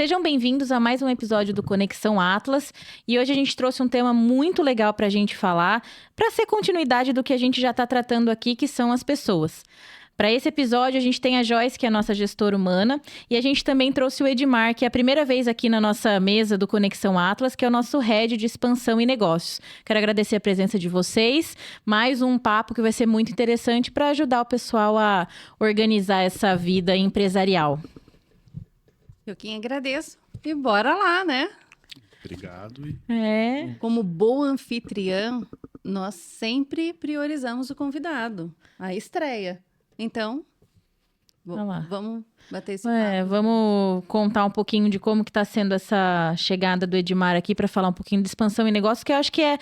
Sejam bem-vindos a mais um episódio do Conexão Atlas. E hoje a gente trouxe um tema muito legal para a gente falar, para ser continuidade do que a gente já está tratando aqui, que são as pessoas. Para esse episódio, a gente tem a Joyce, que é a nossa gestora humana, e a gente também trouxe o Edmar, que é a primeira vez aqui na nossa mesa do Conexão Atlas, que é o nosso head de expansão e negócios. Quero agradecer a presença de vocês, mais um papo que vai ser muito interessante para ajudar o pessoal a organizar essa vida empresarial. Eu quem agradeço. E bora lá, né? Obrigado. Como boa anfitriã, nós sempre priorizamos o convidado, a estreia. Então, vamos bater esse papo. Vamos contar um pouquinho de como que está sendo essa chegada do Edmar aqui para falar um pouquinho de expansão e negócio, que eu acho que é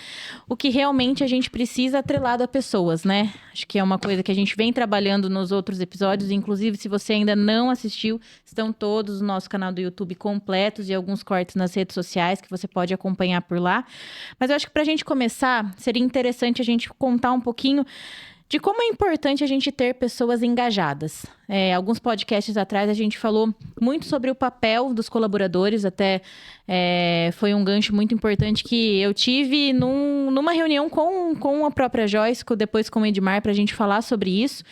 o que realmente a gente precisa atrelado a pessoas, né? Acho que é uma coisa que a gente vem trabalhando nos outros episódios, inclusive se você ainda não assistiu, estão todos no nosso canal do YouTube completos e alguns cortes nas redes sociais que você pode acompanhar por lá. Mas eu acho que para a gente começar, seria interessante a gente contar um pouquinho de como é importante a gente ter pessoas engajadas. Alguns podcasts atrás a gente falou muito sobre o papel dos colaboradores, até foi um gancho muito importante que eu tive numa reunião com a própria Joyce, depois com o Edmar, para a gente falar sobre isso.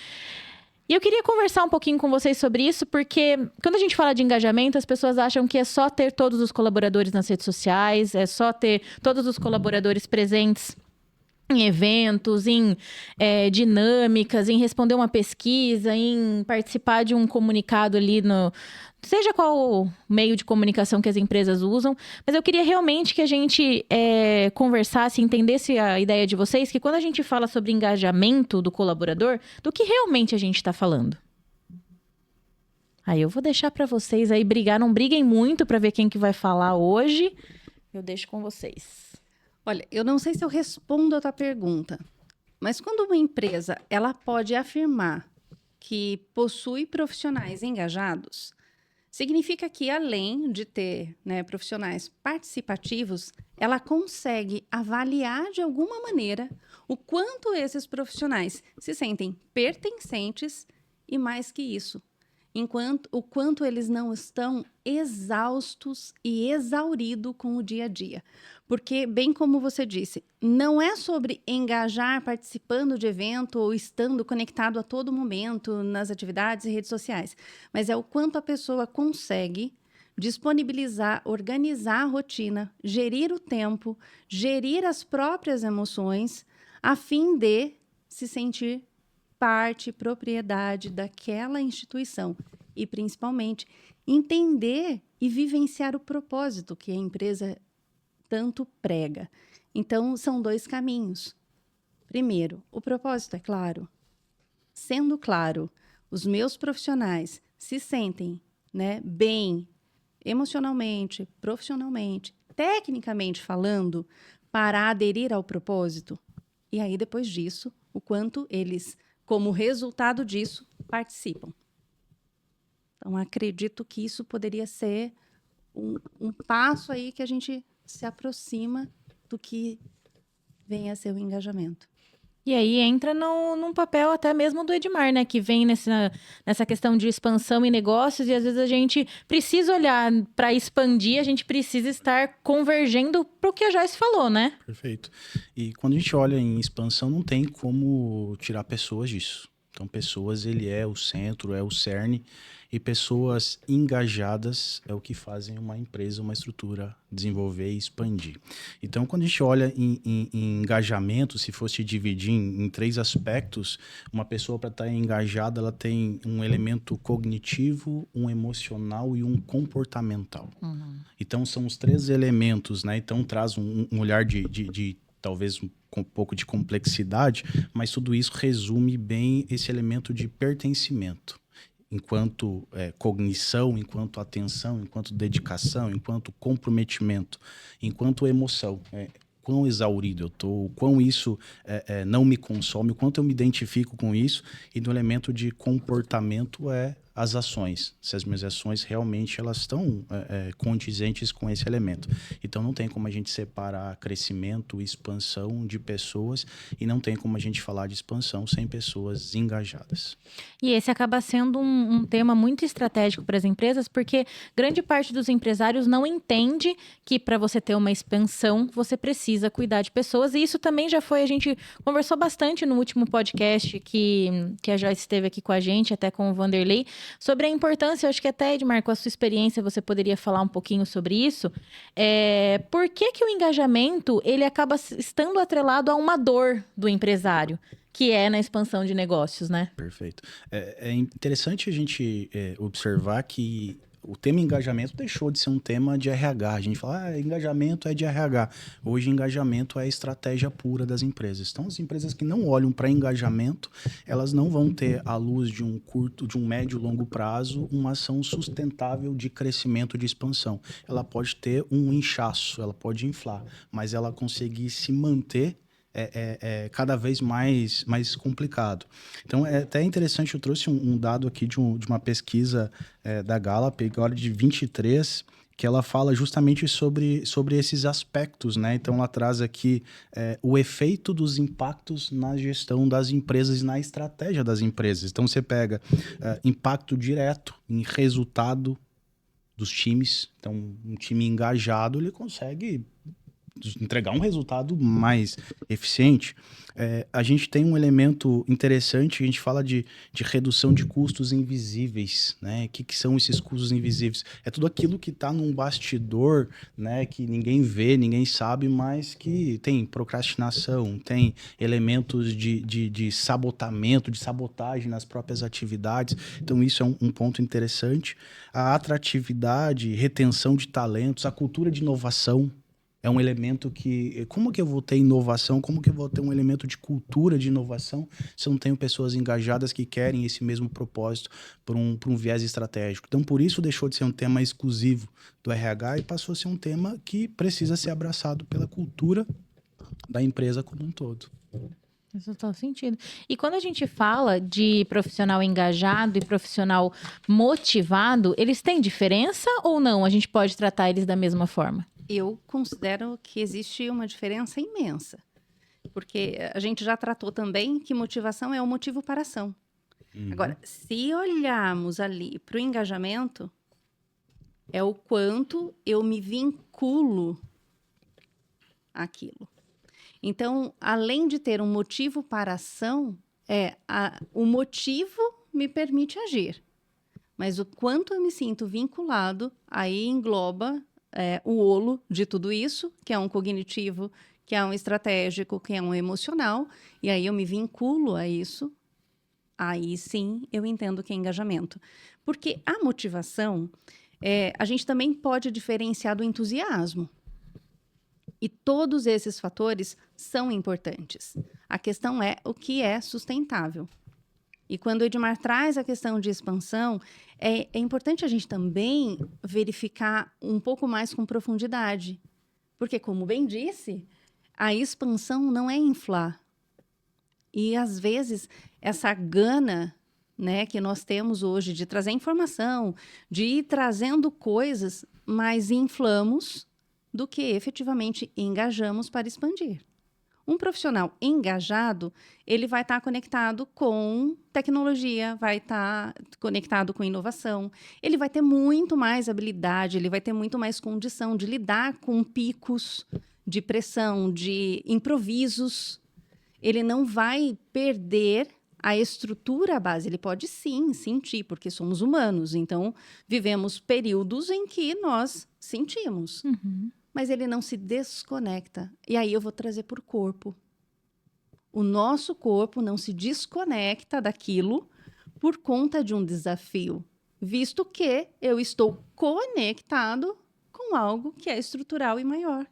E eu queria conversar um pouquinho com vocês sobre isso, porque quando a gente fala de engajamento, as pessoas acham que é só ter todos os colaboradores nas redes sociais, é só ter todos os colaboradores presentes em eventos, em dinâmicas, em responder uma pesquisa, em participar de um comunicado ali seja qual o meio de comunicação que as empresas usam. Mas eu queria realmente que a gente conversasse, entendesse a ideia de vocês, que quando a gente fala sobre engajamento do colaborador, do que realmente a gente está falando. Aí eu vou deixar para vocês aí brigar, não briguem muito para ver quem que vai falar hoje. Eu deixo com vocês. Olha, eu não sei se eu respondo a tua pergunta, mas quando uma empresa ela pode afirmar que possui profissionais engajados, significa que além de ter, profissionais participativos, ela consegue avaliar de alguma maneira o quanto esses profissionais se sentem pertencentes e mais que isso, o quanto eles não estão exaustos e exauridos com o dia a dia. Porque, bem como você disse, não é sobre engajar participando de evento ou estando conectado a todo momento nas atividades e redes sociais, mas é o quanto a pessoa consegue disponibilizar, organizar a rotina, gerir o tempo, gerir as próprias emoções, a fim de se sentir parte, propriedade daquela instituição e, principalmente, entender e vivenciar o propósito que a empresa tanto prega. Então, são dois caminhos. Primeiro, o propósito é claro. Sendo claro, os meus profissionais se sentem, bem emocionalmente, profissionalmente, tecnicamente falando, para aderir ao propósito. E aí, depois disso, o quanto eles, como resultado disso, participam. Então, acredito que isso poderia ser um passo aí que a gente se aproxima do que vem a ser o engajamento. E aí entra num papel até mesmo do Edmar, né? Que vem nessa questão de expansão e negócios, e às vezes a gente precisa olhar para expandir, a gente precisa estar convergendo para o que a Joyce falou, né? Perfeito. E quando a gente olha em expansão, não tem como tirar pessoas disso. Então, pessoas, ele é o centro, é o cerne, e pessoas engajadas é o que fazem uma empresa, uma estrutura desenvolver e expandir. Então, quando a gente olha em engajamento, se fosse dividir em três aspectos, uma pessoa para estar engajada, ela tem um elemento cognitivo, um emocional e um comportamental. Uhum. Então, são os três elementos, né? Então, traz um olhar de talvez com um pouco de complexidade, mas tudo isso resume bem esse elemento de pertencimento. Enquanto cognição, enquanto atenção, enquanto dedicação, enquanto comprometimento, enquanto emoção. Quão exaurido eu estou, o quão isso não me consome, o quanto eu me identifico com isso, e no elemento de comportamento é as ações, se as minhas ações realmente elas estão condizentes com esse elemento. Então não tem como a gente separar crescimento e expansão de pessoas e não tem como a gente falar de expansão sem pessoas engajadas. E esse acaba sendo um tema muito estratégico para as empresas, porque grande parte dos empresários não entende que para você ter uma expansão, você precisa cuidar de pessoas. E isso também já foi, a gente conversou bastante no último podcast que a Joyce esteve aqui com a gente, até com o Vanderlei, sobre a importância, eu acho que até, Edmar, com a sua experiência, você poderia falar um pouquinho sobre isso. Por que o engajamento, ele acaba estando atrelado a uma dor do empresário? Que é na expansão de negócios, né? Perfeito. É interessante a gente observar que o tema engajamento deixou de ser um tema de RH. A gente fala, engajamento é de RH. Hoje, engajamento é estratégia pura das empresas. Então, as empresas que não olham para engajamento, elas não vão ter, à luz de um curto, de um médio e longo prazo, uma ação sustentável de crescimento, de expansão. Ela pode ter um inchaço, ela pode inflar, mas ela conseguir se manter cada vez mais complicado. Então, é até interessante, eu trouxe um dado aqui de uma pesquisa da Gallup, agora de 23, que ela fala justamente sobre esses aspectos, né? Então, ela traz aqui o efeito dos impactos na gestão das empresas e na estratégia das empresas. Então, você pega impacto direto em resultado dos times. Então, um time engajado, ele consegue entregar um resultado mais eficiente. A gente tem um elemento interessante, a gente fala de redução de custos invisíveis, né? O que são esses custos invisíveis? É tudo aquilo que está num bastidor, né? Que ninguém vê, ninguém sabe, mas que tem procrastinação, tem elementos de sabotamento, de sabotagem nas próprias atividades. Então, isso é um ponto interessante. A atratividade, retenção de talentos, a cultura de inovação, é um elemento que... Como que eu vou ter inovação? Como que eu vou ter um elemento de cultura de inovação se eu não tenho pessoas engajadas que querem esse mesmo propósito por um viés estratégico? Então, por isso deixou de ser um tema exclusivo do RH e passou a ser um tema que precisa ser abraçado pela cultura da empresa como um todo. Faz total sentido. E quando a gente fala de profissional engajado e profissional motivado, eles têm diferença ou não? A gente pode tratar eles da mesma forma? Eu considero que existe uma diferença imensa, porque a gente já tratou também que motivação é o motivo para a ação. Agora, se olharmos ali para o engajamento, é o quanto eu me vinculo àquilo. Então, além de ter um motivo para a ação, o motivo me permite agir, mas o quanto eu me sinto vinculado, aí engloba o olo de tudo isso, que é um cognitivo, que é um estratégico, que é um emocional, e aí eu me vinculo a isso, aí sim eu entendo que é engajamento. Porque a motivação, a gente também pode diferenciar do entusiasmo. E todos esses fatores são importantes. A questão é o que é sustentável. E quando o Edmar traz a questão de expansão, é importante a gente também verificar um pouco mais com profundidade. Porque, como bem disse, a expansão não é inflar. E, às vezes, essa gana, né, que nós temos hoje de trazer informação, de ir trazendo coisas, mas inflamos do que efetivamente engajamos para expandir. Um profissional engajado, ele vai estar conectado com tecnologia, vai estar conectado com inovação, ele vai ter muito mais habilidade, ele vai ter muito mais condição de lidar com picos de pressão, de improvisos. Ele não vai perder a estrutura base, ele pode sim sentir, porque somos humanos, então vivemos períodos em que nós sentimos. Mas ele não se desconecta. E aí eu vou trazer por corpo. O nosso corpo não se desconecta daquilo por conta de um desafio, visto que eu estou conectado com algo que é estrutural e maior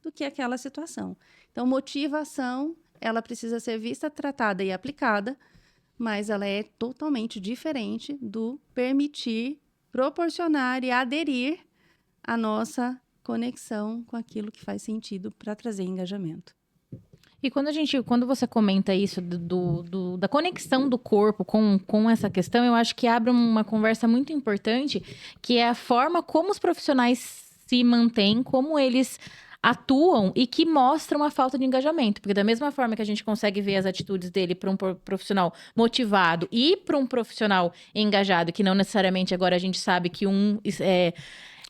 do que aquela situação. Então, motivação, ela precisa ser vista, tratada e aplicada, mas ela é totalmente diferente do permitir, proporcionar e aderir à nossa conexão com aquilo que faz sentido para trazer engajamento. E quando você comenta isso da conexão do corpo com essa questão, eu acho que abre uma conversa muito importante, que é a forma como os profissionais se mantêm, como eles atuam e que mostram a falta de engajamento. Porque da mesma forma que a gente consegue ver as atitudes dele para um profissional motivado e para um profissional engajado, que não necessariamente agora a gente sabe que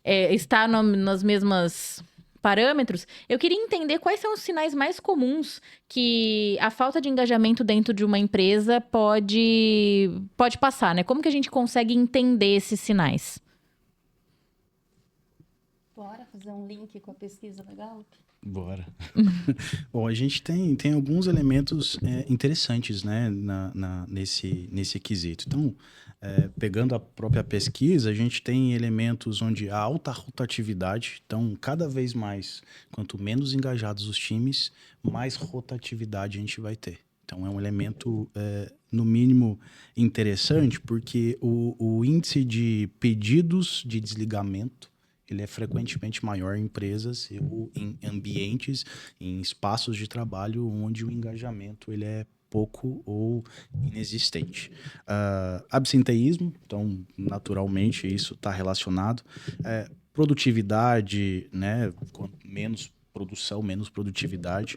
está nas mesmas parâmetros, eu queria entender quais são os sinais mais comuns que a falta de engajamento dentro de uma empresa pode passar, né? Como que a gente consegue entender esses sinais? Bora fazer um link com a pesquisa da Gallup? Bora. Bom, a gente tem alguns elementos interessantes, né, nesse quesito. Então, pegando a própria pesquisa, a gente tem elementos onde há alta rotatividade. Então, cada vez mais, quanto menos engajados os times, mais rotatividade a gente vai ter. Então, é um elemento, no mínimo, interessante, porque o índice de pedidos de desligamento ele é frequentemente maior em empresas ou em ambientes, em espaços de trabalho onde o engajamento ele é pouco ou inexistente. Absenteísmo, então, naturalmente, isso está relacionado. Produtividade, né? Menos produção, menos produtividade.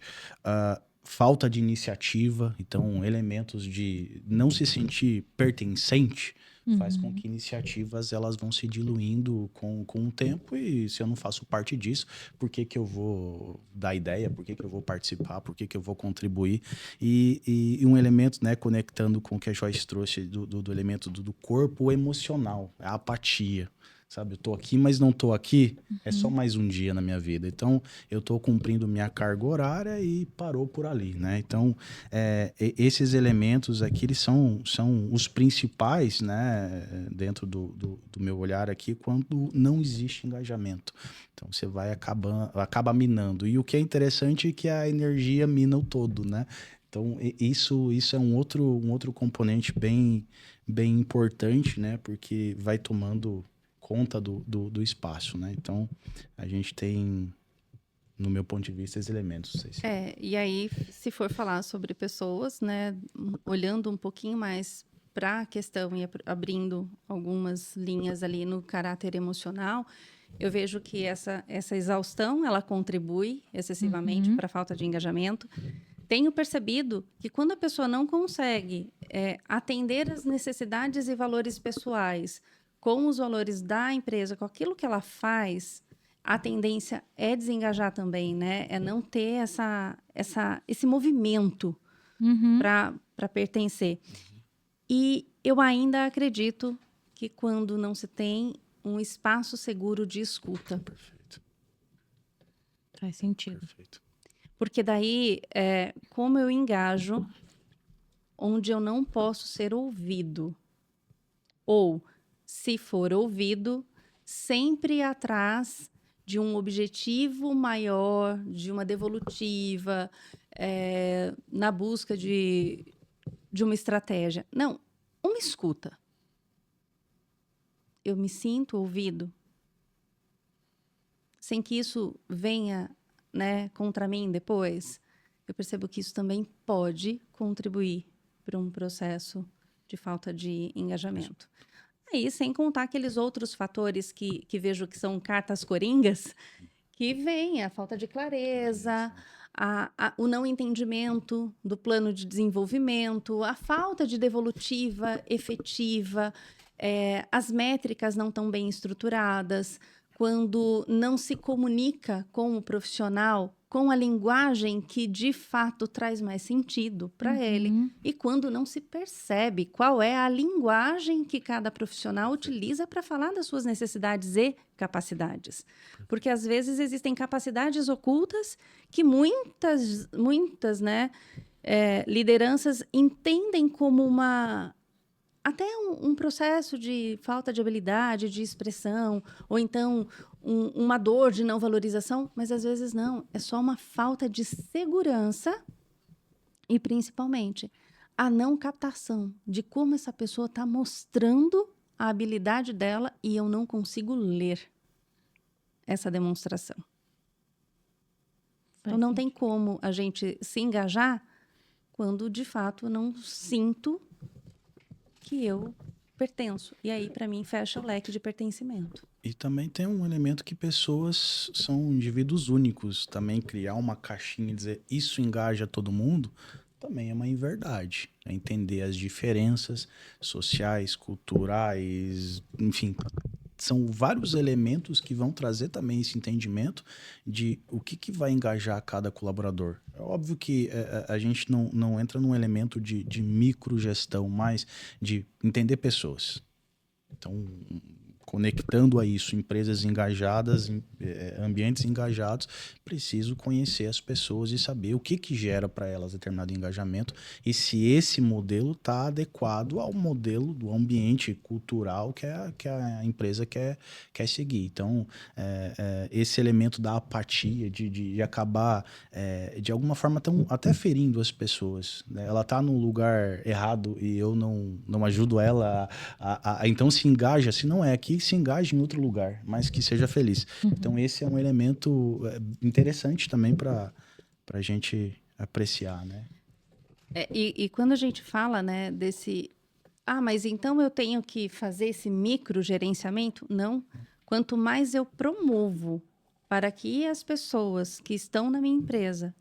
Falta de iniciativa, então, elementos de não se sentir pertencente, faz com que iniciativas elas vão se diluindo com o tempo e se eu não faço parte disso, por que eu vou dar ideia, por que eu vou participar, por que eu vou contribuir? E um elemento, né, conectando com o que a Joyce trouxe do elemento do corpo emocional, a apatia. Sabe, eu tô aqui, mas não tô aqui. É só mais um dia na minha vida. Então, eu tô cumprindo minha carga horária e parou por ali, né? Então, esses elementos aqui, eles são os principais, né? Dentro do meu olhar aqui, quando não existe engajamento. Então, você acaba minando. E o que é interessante é que a energia mina o todo, né? Então, isso é um outro componente bem importante, né? Porque vai tomando conta do espaço, né? Então, a gente tem, no meu ponto de vista, esses elementos. E aí, se for falar sobre pessoas, né, olhando um pouquinho mais para a questão e abrindo algumas linhas ali no caráter emocional, eu vejo que essa exaustão, ela contribui excessivamente para a falta de engajamento. Tenho percebido que quando a pessoa não consegue atender às necessidades e valores pessoais com os valores da empresa, com aquilo que ela faz, a tendência é desengajar também, né? É não ter esse movimento para pertencer. E eu ainda acredito que quando não se tem um espaço seguro de escuta. Perfeito. Faz sentido. Perfeito. Porque daí, como eu engajo onde eu não posso ser ouvido? Ou, se for ouvido, sempre atrás de um objetivo maior, de uma devolutiva, na busca de uma estratégia. Não, uma escuta. Eu me sinto ouvido, sem que isso venha, né, contra mim depois. Eu percebo que isso também pode contribuir para um processo de falta de engajamento. Aí, sem contar aqueles outros fatores que vejo que são cartas coringas, que vem a falta de clareza, o não entendimento do plano de desenvolvimento, a falta de devolutiva efetiva, as métricas não estão bem estruturadas, quando não se comunica com o profissional com a linguagem que de fato traz mais sentido para ele, e quando não se percebe qual é a linguagem que cada profissional utiliza para falar das suas necessidades e capacidades. Porque às vezes existem capacidades ocultas que muitas, né, lideranças entendem como até um processo de falta de habilidade, de expressão, ou então uma dor de não valorização, mas às vezes não, é só uma falta de segurança e, principalmente, a não captação de como essa pessoa está mostrando a habilidade dela e eu não consigo ler essa demonstração. Então, não tem como a gente se engajar quando, de fato, eu não sinto que eu pertenço. E aí, para mim, fecha o leque de pertencimento. E também tem um elemento que pessoas são indivíduos únicos. Também criar uma caixinha e dizer isso engaja todo mundo também é uma inverdade. É entender as diferenças sociais, culturais, enfim. São vários elementos que vão trazer também esse entendimento de o que vai engajar cada colaborador. É óbvio que a gente não entra num elemento de microgestão, mas de entender pessoas. Então, conectando a isso, empresas engajadas, ambientes engajados, preciso conhecer as pessoas e saber o que gera para elas determinado engajamento e se esse modelo está adequado ao modelo do ambiente cultural que a empresa quer seguir. Então, esse elemento da apatia, de acabar, de alguma forma, até ferindo as pessoas. Né? Ela está num lugar errado e eu não ajudo ela então se engaja, se não é aqui, se engaje em outro lugar, mas que seja feliz. Então esse é um elemento interessante também para a gente apreciar, né? E quando a gente fala, né, desse... mas então eu tenho que fazer esse microgerenciamento? Não. Quanto mais eu promovo para que as pessoas que estão na minha empresa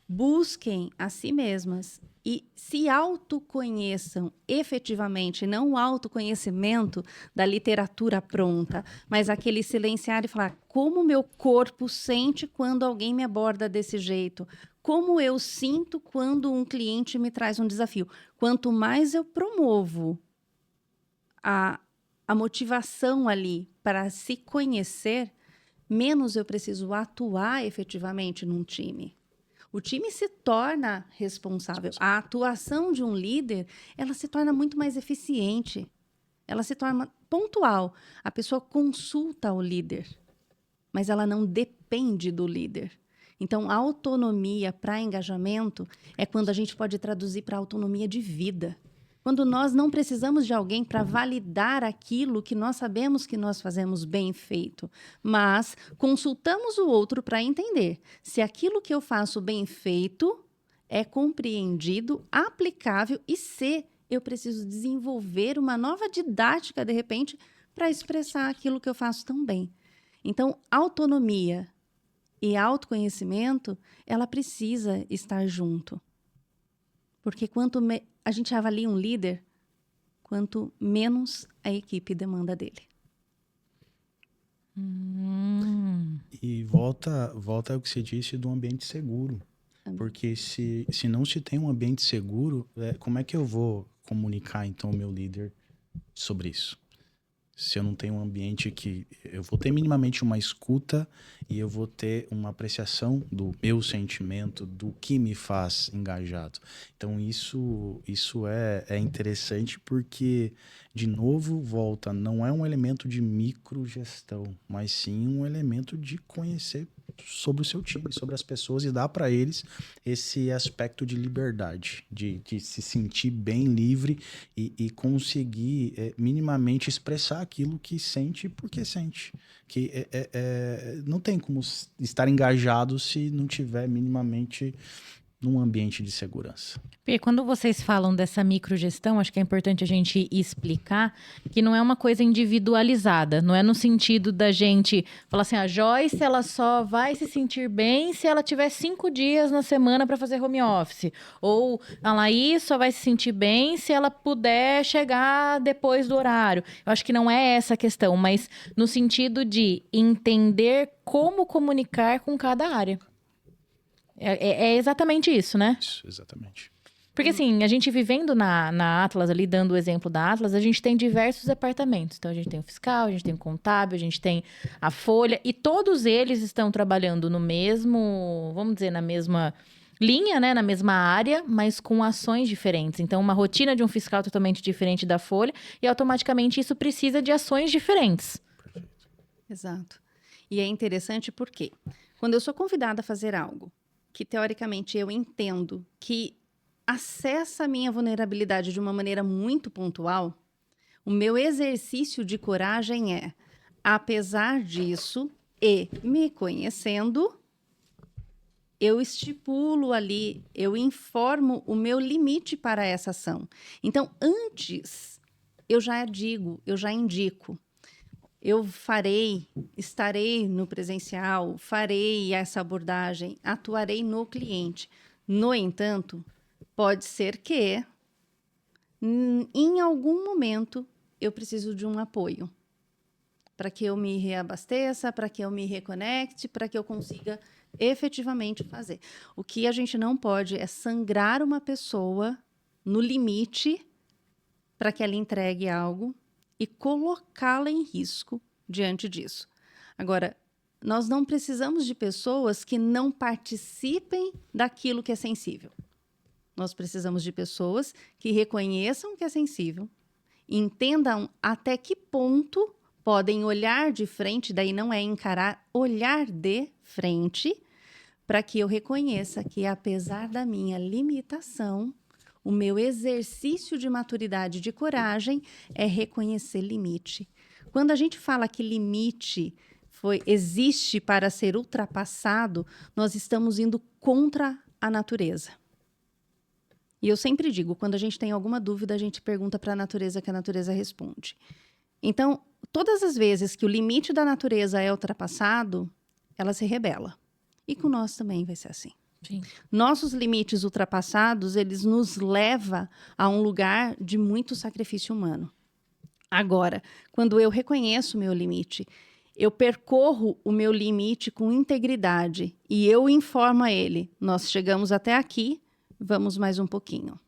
busquem a si mesmas e se autoconheçam efetivamente, não o autoconhecimento da literatura pronta, mas aquele silenciar e falar como meu corpo sente quando alguém me aborda desse jeito, como eu sinto quando um cliente me traz um desafio. Quanto mais eu promovo a motivação ali para se conhecer, menos eu preciso atuar efetivamente num time. O time se torna responsável. A atuação de um líder, ela se torna muito mais eficiente. Ela se torna pontual. A pessoa consulta o líder, mas ela não depende do líder. Então, a autonomia para engajamento é quando a gente pode traduzir para autonomia de vida. Quando nós não precisamos de alguém para validar aquilo que nós sabemos que nós fazemos bem feito, mas consultamos o outro para entender se aquilo que eu faço bem feito é compreendido, aplicável e se eu preciso desenvolver uma nova didática, de repente, para expressar aquilo que eu faço tão bem. Então, autonomia e autoconhecimento, ela precisa estar junto. Porque quanto a gente avalia um líder, quanto menos a equipe demanda dele. E volta ao que você disse do ambiente seguro. Porque se não se tem um ambiente seguro, como é que eu vou comunicar, então, o meu líder sobre isso? Se eu não tenho um ambiente que eu vou ter minimamente uma escuta e eu vou ter uma apreciação do meu sentimento, do que me faz engajado. Então isso é interessante porque, de novo, volta, não é um elemento de microgestão, mas sim um elemento de conhecer sobre o seu time, sobre as pessoas e dar para eles esse aspecto de liberdade, de se sentir bem livre e conseguir minimamente expressar aquilo que sente porque sente. Que não tem como estar engajado se não tiver minimamente num ambiente de segurança. Porque quando vocês falam dessa microgestão, acho que é importante a gente explicar que não é uma coisa individualizada, não é no sentido da gente falar assim, a Joyce, ela só vai se sentir bem se ela tiver 5 dias na semana para fazer home office, ou a Laís só vai se sentir bem se ela puder chegar depois do horário. Eu acho que não é essa a questão, mas no sentido de entender como comunicar com cada área. É exatamente isso, né? Isso, exatamente. Porque assim, a gente vivendo na Atlas, ali dando o exemplo da Atlas, a gente tem diversos departamentos. Então a gente tem o fiscal, a gente tem o contábil, a gente tem a folha, e todos eles estão trabalhando no mesmo, vamos dizer, na mesma linha, né, na mesma área, mas com ações diferentes. Então uma rotina de um fiscal é totalmente diferente da folha e automaticamente isso precisa de ações diferentes. Exato. E é interessante porque quando eu sou convidada a fazer algo que teoricamente eu entendo que acessa a minha vulnerabilidade de uma maneira muito pontual, o meu exercício de coragem é, apesar disso e me conhecendo, eu estipulo ali, eu informo o meu limite para essa ação. Então, antes, eu já digo, eu já indico. Eu estarei no presencial, farei essa abordagem, atuarei no cliente. No entanto, pode ser que, em algum momento, eu preciso de um apoio para que eu me reabasteça, para que eu me reconecte, para que eu consiga efetivamente fazer. O que a gente não pode é sangrar uma pessoa no limite para que ela entregue algo e colocá-la em risco diante disso. Agora, nós não precisamos de pessoas que não participem daquilo que é sensível. Nós precisamos de pessoas que reconheçam que é sensível, entendam até que ponto podem olhar de frente, daí não é encarar, olhar de frente, para que eu reconheça que, apesar da minha limitação, o meu exercício de maturidade e de coragem é reconhecer limite. Quando a gente fala que limite existe para ser ultrapassado, nós estamos indo contra a natureza. E eu sempre digo, quando a gente tem alguma dúvida, a gente pergunta para a natureza, que a natureza responde. Então, todas as vezes que o limite da natureza é ultrapassado, ela se rebela. E com nós também vai ser assim. Sim. Nossos limites ultrapassados, eles nos levam a um lugar de muito sacrifício humano. Agora, quando eu reconheço o meu limite, eu percorro o meu limite com integridade e eu informo a ele, nós chegamos até aqui, vamos mais um pouquinho.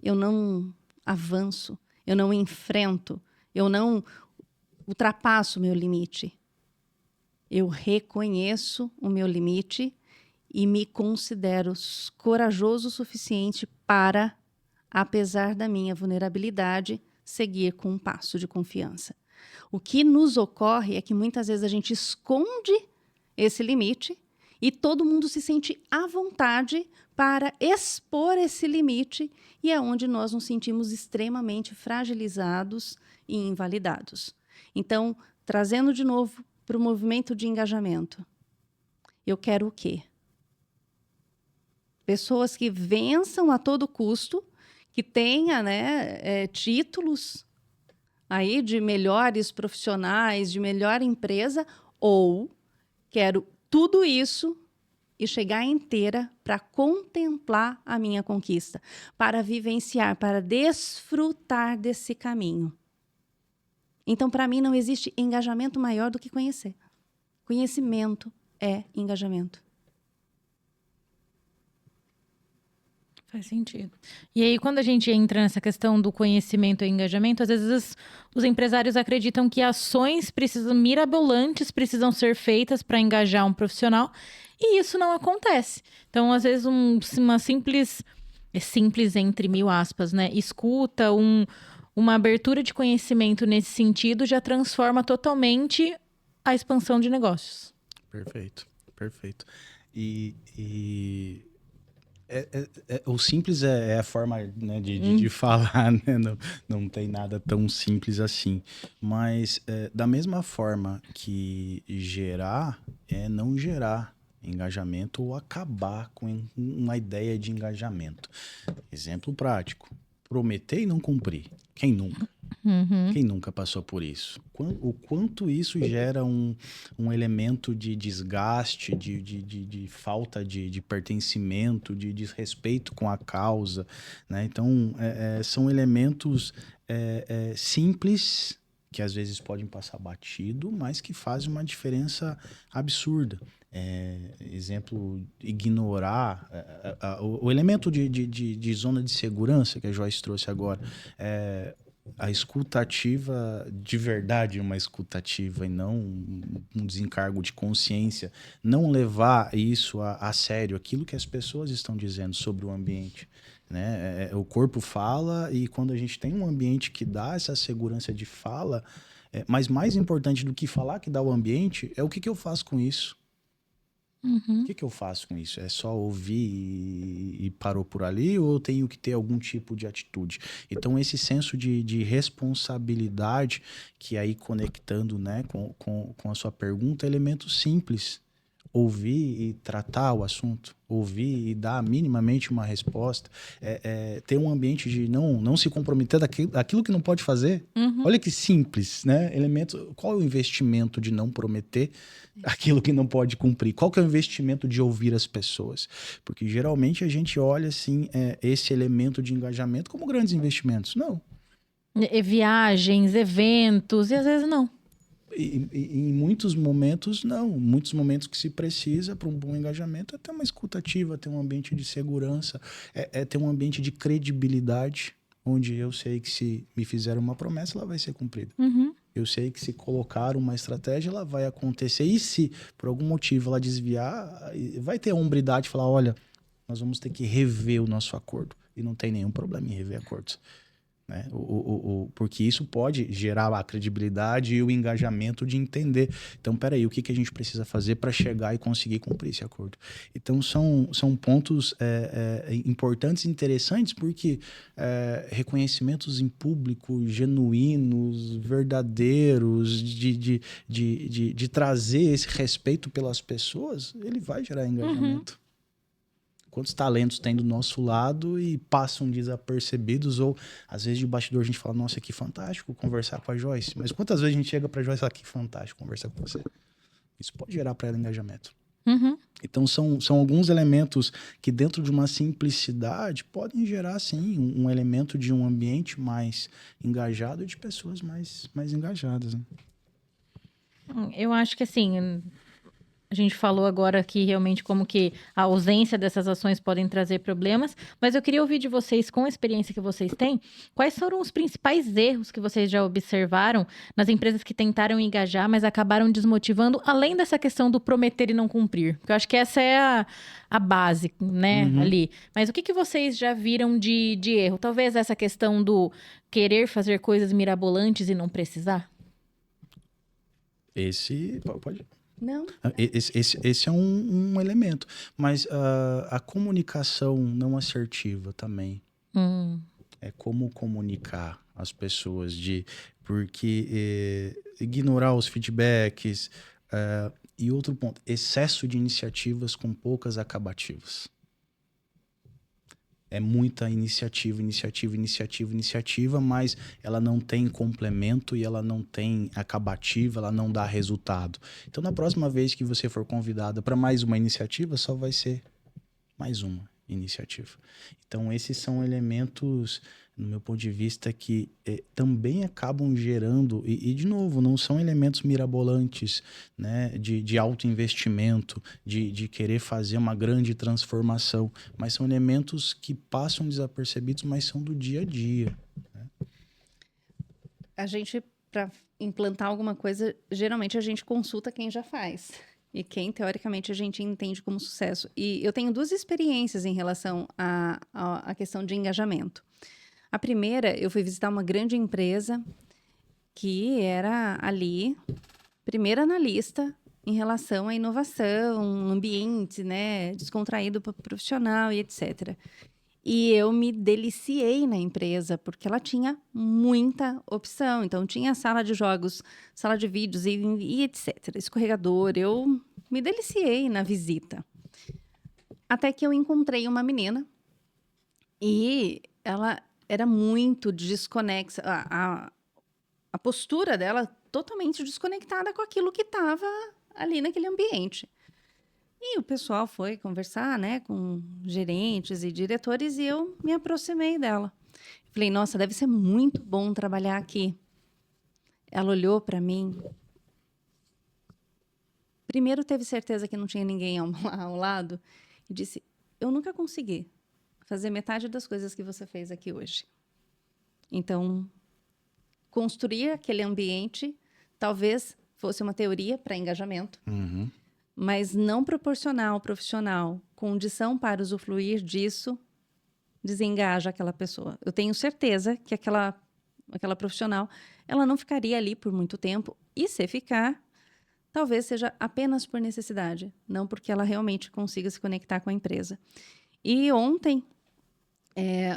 Eu não avanço, eu não enfrento, eu não ultrapasso o meu limite. Eu reconheço o meu limite e me considero corajoso o suficiente para, apesar da minha vulnerabilidade, seguir com um passo de confiança. O que nos ocorre é que muitas vezes a gente esconde esse limite e todo mundo se sente à vontade para expor esse limite e é onde nós nos sentimos extremamente fragilizados e invalidados. Então, trazendo de novo para o movimento de engajamento, eu quero o quê? Pessoas que vençam a todo custo, que tenha, títulos aí de melhores profissionais, de melhor empresa, ou quero tudo isso e chegar inteira para contemplar a minha conquista, para vivenciar, para desfrutar desse caminho. Então, para mim, não existe engajamento maior do que conhecer. Conhecimento é engajamento. Faz sentido. E aí, quando a gente entra nessa questão do conhecimento e engajamento, às vezes os empresários acreditam que ações mirabolantes precisam ser feitas para engajar um profissional, e isso não acontece. Então, às vezes, uma simples entre mil aspas, né? Escuta, uma abertura de conhecimento nesse sentido já transforma totalmente a expansão de negócios. Perfeito, perfeito. O simples é a forma, né, de falar, né? Não tem nada tão simples assim. Mas da mesma forma que gerar é não gerar engajamento ou acabar com uma ideia de engajamento. Exemplo prático. Prometer e não cumprir. Quem nunca? Quem nunca passou por isso? O quanto isso gera um elemento de desgaste, de falta de pertencimento, de desrespeito com a causa, né? Então, são elementos simples, que às vezes podem passar batido, mas que fazem uma diferença absurda. Exemplo, ignorar o elemento de zona de segurança que a Joyce trouxe agora. A escuta ativa, de verdade uma escuta ativa e não um desencargo de consciência, não levar isso a sério, aquilo que as pessoas estão dizendo sobre o ambiente, né? O corpo fala e quando a gente tem um ambiente que dá essa segurança de fala, mas mais importante do que falar que dá o ambiente é o que eu faço com isso. O que eu faço com isso? É só ouvir e parou por ali ou eu tenho que ter algum tipo de atitude? Então, esse senso de responsabilidade, que aí conectando, né, com a sua pergunta, é elemento simples. ouvir e tratar o assunto, ouvir e dar minimamente uma resposta, ter um ambiente de não se comprometer daquilo que não pode fazer. Olha que simples, né? Qual é o investimento de não prometer aquilo que não pode cumprir? Qual que é o investimento de ouvir as pessoas? Porque geralmente a gente olha assim, esse elemento de engajamento como grandes investimentos. Não. Viagens, eventos, e às vezes não. E em muitos momentos, não. Muitos momentos que se precisa para um bom engajamento é ter uma escuta ativa, ter um ambiente de segurança, ter um ambiente de credibilidade, onde eu sei que se me fizer uma promessa, ela vai ser cumprida. Eu sei que se colocar uma estratégia, ela vai acontecer. E se, por algum motivo, ela desviar, vai ter a hombridade de falar, olha, nós vamos ter que rever o nosso acordo. E não tem nenhum problema em rever acordos. Né? Porque isso pode gerar a credibilidade e o engajamento de entender. Então, peraí, o que a gente precisa fazer para chegar e conseguir cumprir esse acordo? Então, são pontos importantes e interessantes, porque reconhecimentos em público, genuínos, verdadeiros, de trazer esse respeito pelas pessoas, ele vai gerar engajamento. Quantos talentos tem do nosso lado e passam desapercebidos, ou às vezes de bastidor a gente fala, nossa, que fantástico conversar com a Joyce. Mas quantas vezes a gente chega pra Joyce e fala, que fantástico conversar com você? Isso pode gerar para ela engajamento. Então são alguns elementos que dentro de uma simplicidade podem gerar, sim, um elemento de um ambiente mais engajado e de pessoas mais engajadas. Né? Eu acho que assim... A gente falou agora aqui realmente como que a ausência dessas ações podem trazer problemas, mas eu queria ouvir de vocês, com a experiência que vocês têm, quais foram os principais erros que vocês já observaram nas empresas que tentaram engajar, mas acabaram desmotivando, além dessa questão do prometer e não cumprir? Porque eu acho que essa é a base, né, ali. Mas o que vocês já viram de erro? Talvez essa questão do querer fazer coisas mirabolantes e não precisar? Esse pode... Não. Esse é um elemento. Mas a comunicação não assertiva também. É como comunicar as pessoas. Porque ignorar os feedbacks. E outro ponto, excesso de iniciativas com poucas acabativas. É muita iniciativa, mas ela não tem complemento e ela não tem acabativa, ela não dá resultado. Então, na próxima vez que você for convidada para mais uma iniciativa, só vai ser mais uma iniciativa. Então, esses são elementos, no meu ponto de vista, que também acabam gerando, e de novo, não são elementos mirabolantes, né, de alto investimento, de querer fazer uma grande transformação, mas são elementos que passam desapercebidos, mas são do dia a dia. Né? A gente, para implantar alguma coisa, geralmente a gente consulta quem já faz. E quem, teoricamente, a gente entende como sucesso. E eu tenho duas experiências em relação à questão de engajamento. A primeira, eu fui visitar uma grande empresa que era ali, primeira na lista em relação à inovação, ambiente, né, descontraído para o profissional e etc. E eu me deliciei na empresa, porque ela tinha muita opção. Então, tinha sala de jogos, sala de vídeos e etc. Escorregador. Eu me deliciei na visita. Até que eu encontrei uma menina e ela era muito desconexa. A postura dela totalmente desconectada com aquilo que estava ali naquele ambiente. E o pessoal foi conversar, né, com gerentes e diretores, e eu me aproximei dela. Falei, nossa, deve ser muito bom trabalhar aqui. Ela olhou para mim. Primeiro teve certeza que não tinha ninguém ao lado e disse, eu nunca consegui fazer metade das coisas que você fez aqui hoje. Então, construir aquele ambiente talvez fosse uma teoria para engajamento, mas não proporcionar ao profissional condição para usufruir disso, desengaja aquela pessoa. Eu tenho certeza que aquela profissional, ela não ficaria ali por muito tempo, e se ficar, talvez seja apenas por necessidade, não porque ela realmente consiga se conectar com a empresa. E ontem,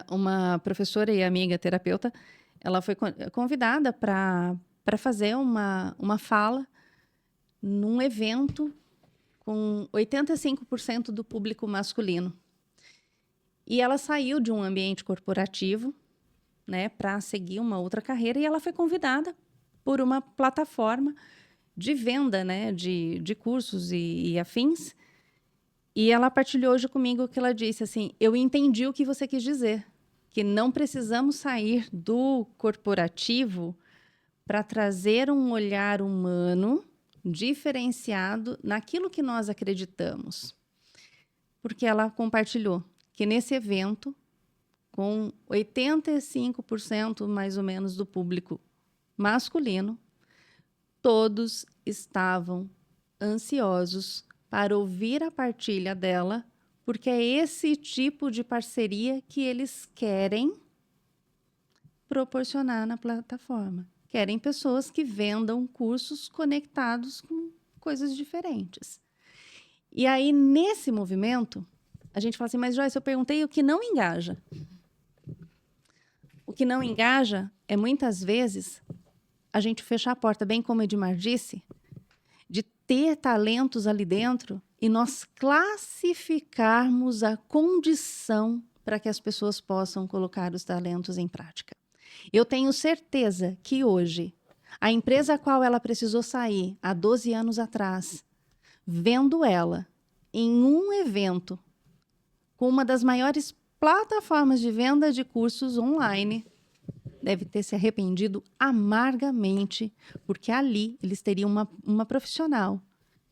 uma professora e amiga terapeuta, ela foi convidada para fazer uma fala num evento com 85% do público masculino. E ela saiu de um ambiente corporativo, né, para seguir uma outra carreira, e ela foi convidada por uma plataforma de venda, né, de cursos e afins. E ela partilhou hoje comigo que ela disse assim: eu entendi o que você quis dizer, que não precisamos sair do corporativo para trazer um olhar humano diferenciado naquilo que nós acreditamos. Porque ela compartilhou que nesse evento, com 85% mais ou menos do público masculino, todos estavam ansiosos para ouvir a partilha dela, porque é esse tipo de parceria que eles querem proporcionar na plataforma. Querem pessoas que vendam cursos conectados com coisas diferentes. E aí, nesse movimento, a gente fala assim, mas Joyce, eu perguntei o que não engaja. O que não engaja é, muitas vezes, a gente fechar a porta, bem como o Edmar disse, de ter talentos ali dentro e nós classificarmos a condição para que as pessoas possam colocar os talentos em prática. Eu tenho certeza que hoje, a empresa a qual ela precisou sair há 12 anos atrás, vendo ela em um evento com uma das maiores plataformas de venda de cursos online, deve ter se arrependido amargamente, porque ali eles teriam uma profissional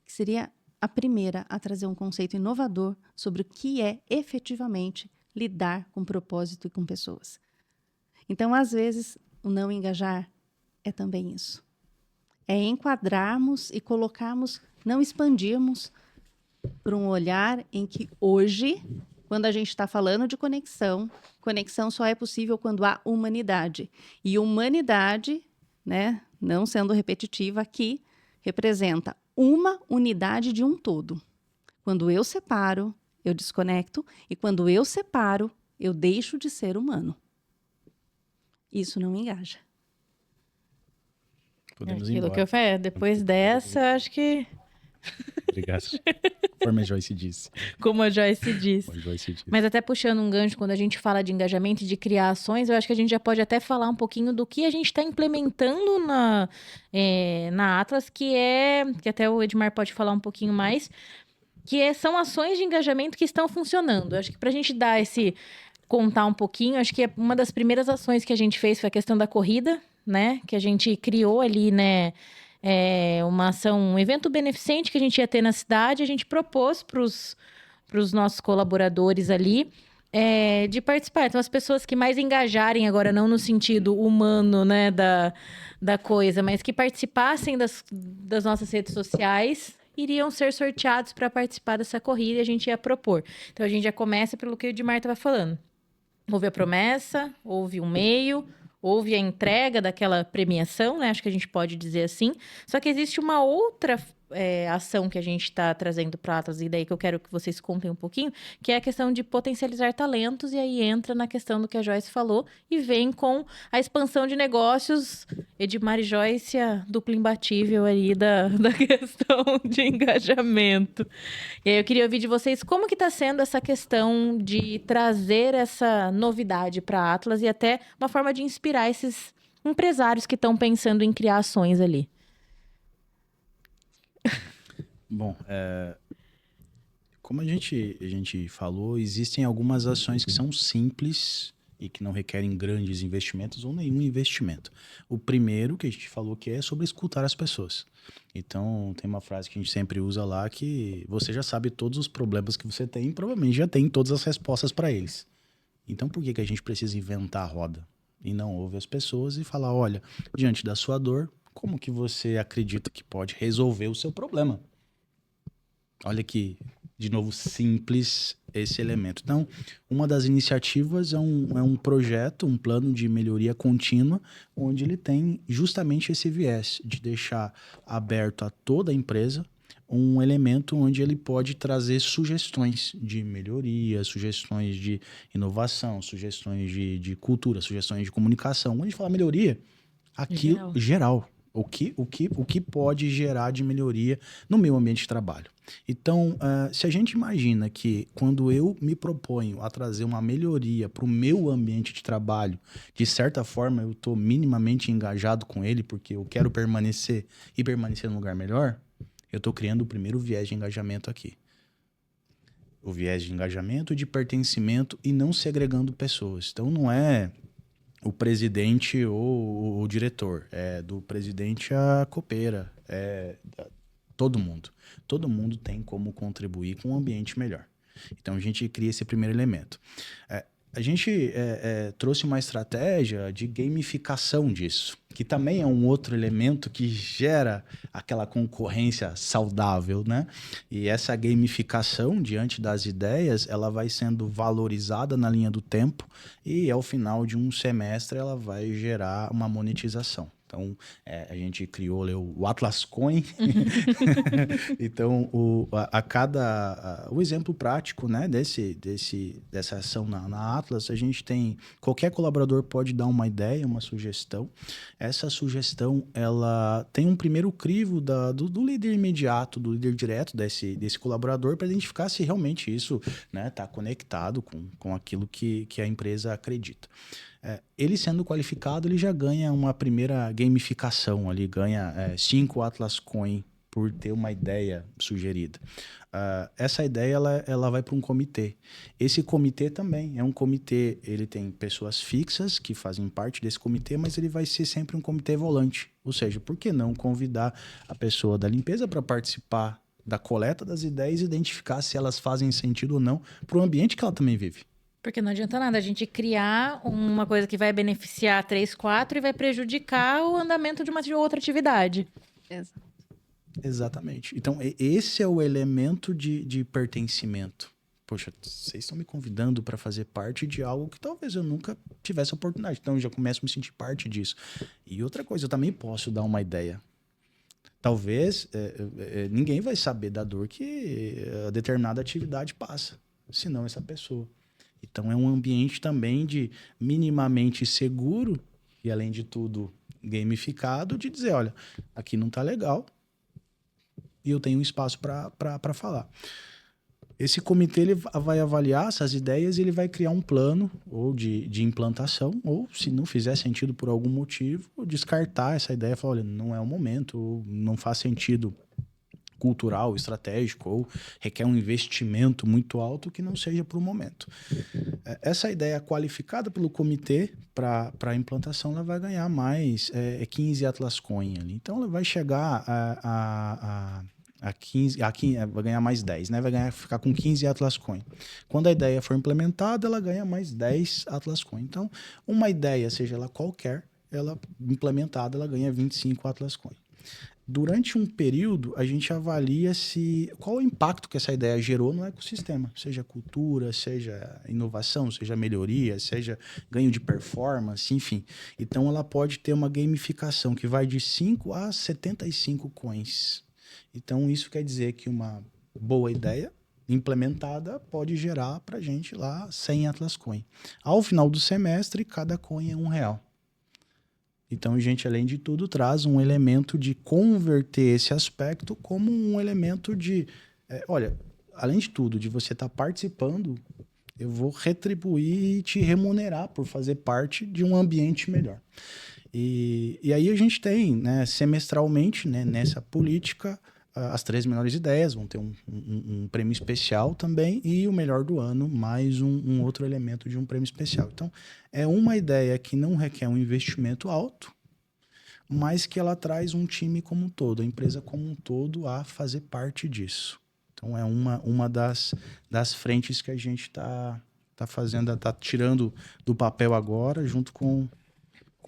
que seria a primeira a trazer um conceito inovador sobre o que é efetivamente lidar com propósito e com pessoas. Então, às vezes, o não engajar é também isso. É enquadrarmos e colocarmos, não expandirmos para um olhar em que hoje, quando a gente está falando de conexão, conexão só é possível quando há humanidade. E humanidade, né, não sendo repetitiva aqui, representa uma unidade de um todo. Quando eu separo, eu desconecto, e quando eu separo, eu deixo de ser humano. Isso não engaja. Podemos ir Aquilo embora. que eu falei, depois dessa, acho que, Obrigado. Conforme a Joyce disse. como a Joyce disse. Como a Joyce disse. Mas até puxando um gancho, quando a gente fala de engajamento e de criar ações, eu acho que a gente já pode até falar um pouquinho do que a gente está implementando na Atlas, que até o Edmar pode falar um pouquinho mais, são ações de engajamento que estão funcionando. Eu acho que para a gente contar um pouquinho, acho que uma das primeiras ações que a gente fez foi a questão da corrida, né? Que a gente criou ali, né? Uma ação, um evento beneficente que a gente ia ter na cidade, a gente propôs para os nossos colaboradores ali de participar. Então, as pessoas que mais engajarem agora, não no sentido humano, né, da coisa, mas que participassem das nossas redes sociais, iriam ser sorteados para participar dessa corrida e a gente ia propor. Então, a gente já começa pelo que o Edmar estava falando. Houve a promessa, houve um meio, houve a entrega daquela premiação, né? Acho que a gente pode dizer assim. Só que existe uma outra ação que a gente está trazendo para Atlas, e daí que eu quero que vocês contem um pouquinho, que é a questão de potencializar talentos, e aí entra na questão do que a Joyce falou, e vem com a expansão de negócios, Edmar e Joyce, a dupla imbatível aí da questão de engajamento. E aí eu queria ouvir de vocês como que está sendo essa questão de trazer essa novidade para a Atlas, e até uma forma de inspirar esses empresários que estão pensando em criar ações ali. Bom, como a gente falou, existem algumas ações que são simples e que não requerem grandes investimentos ou nenhum investimento. O primeiro que a gente falou que é sobre escutar as pessoas. Então, tem uma frase que a gente sempre usa lá que você já sabe todos os problemas que você tem e provavelmente já tem todas as respostas para eles. Então, por que a gente precisa inventar a roda? E não ouve as pessoas e falar, olha, diante da sua dor, como que você acredita que pode resolver o seu problema? Olha que, de novo, simples esse elemento. Então, uma das iniciativas é um projeto, um plano de melhoria contínua, onde ele tem justamente esse viés de deixar aberto a toda a empresa um elemento onde ele pode trazer sugestões de melhoria, sugestões de inovação, sugestões de cultura, sugestões de comunicação. Quando a gente fala melhoria, aquilo geral. O que pode gerar de melhoria no meu ambiente de trabalho. Então, se a gente imagina que quando eu me proponho a trazer uma melhoria para o meu ambiente de trabalho, de certa forma eu estou minimamente engajado com ele, porque eu quero permanecer e permanecer num lugar melhor, eu estou criando o primeiro viés de engajamento aqui. O viés de engajamento e de pertencimento e não segregando pessoas. Então, não é o presidente ou o diretor, é do presidente a copeira, todo mundo. Todo mundo tem como contribuir com um ambiente melhor. Então, a gente cria esse primeiro elemento. A gente trouxe uma estratégia de gamificação disso, que também é um outro elemento que gera aquela concorrência saudável, né? E essa gamificação, diante das ideias, ela vai sendo valorizada na linha do tempo e, ao final de um semestre, ela vai gerar uma monetização. Então, a gente criou o Atlas Coin. Então, o exemplo prático, né, dessa ação na Atlas, a gente tem... Qualquer colaborador pode dar uma ideia, uma sugestão. Essa sugestão, ela tem um primeiro crivo do líder imediato, do líder direto desse colaborador, para identificar se realmente isso está conectado com aquilo que a empresa acredita. Ele sendo qualificado, ele já ganha uma primeira gamificação ali, ganha 5 Atlas Coin por ter uma ideia sugerida. Essa ideia ela vai para um comitê. Esse comitê também é um comitê, ele tem pessoas fixas que fazem parte desse comitê, mas ele vai ser sempre um comitê volante. Ou seja, por que não convidar a pessoa da limpeza para participar da coleta das ideias e identificar se elas fazem sentido ou não para o ambiente que ela também vive? Porque não adianta nada a gente criar uma coisa que vai beneficiar 3, 4 e vai prejudicar o andamento de uma outra atividade. Exato. Exatamente. Então, esse é o elemento de pertencimento. Poxa, vocês estão me convidando para fazer parte de algo que talvez eu nunca tivesse oportunidade. Então, eu já começo a me sentir parte disso. E outra coisa, eu também posso dar uma ideia. Talvez ninguém vai saber da dor que a determinada atividade passa, senão essa pessoa. Então, é um ambiente também de minimamente seguro e, além de tudo, gamificado, de dizer, olha, aqui não está legal e eu tenho um espaço para falar. Esse comitê ele vai avaliar essas ideias e ele vai criar um plano ou de implantação, ou, se não fizer sentido por algum motivo, descartar essa ideia e falar, olha, não é o momento, ou não faz sentido cultural, estratégico, ou requer um investimento muito alto que não seja para o momento. Essa ideia qualificada pelo comitê para a implantação, ela vai ganhar mais 15 Atlas Coin ali. Então, ela vai chegar a 15, vai ganhar mais 10, né? Vai ficar com 15 Atlas Coin. Quando a ideia for implementada, ela ganha mais 10 Atlas Coin. Então, uma ideia, seja ela qualquer, ela implementada, ela ganha 25 Atlas Coin. Durante um período, a gente avalia qual o impacto que essa ideia gerou no ecossistema, seja cultura, seja inovação, seja melhoria, seja ganho de performance, enfim. Então, ela pode ter uma gamificação que vai de 5 a 75 coins. Então, isso quer dizer que uma boa ideia implementada pode gerar para a gente lá 100 Atlas Coin. Ao final do semestre, cada coin é R$1. Então, a gente, além de tudo, traz um elemento de converter esse aspecto como um elemento de... olha, além de tudo, de você estar participando, eu vou retribuir e te remunerar por fazer parte de um ambiente melhor. E aí a gente tem, né, semestralmente, né, nessa política, as 3 melhores ideias vão ter um prêmio especial também e o melhor do ano, mais um outro elemento de um prêmio especial. Então, é uma ideia que não requer um investimento alto, mas que ela traz um time como um todo, a empresa como um todo a fazer parte disso. Então, é uma das frentes que a gente está fazendo, está tirando do papel agora, junto com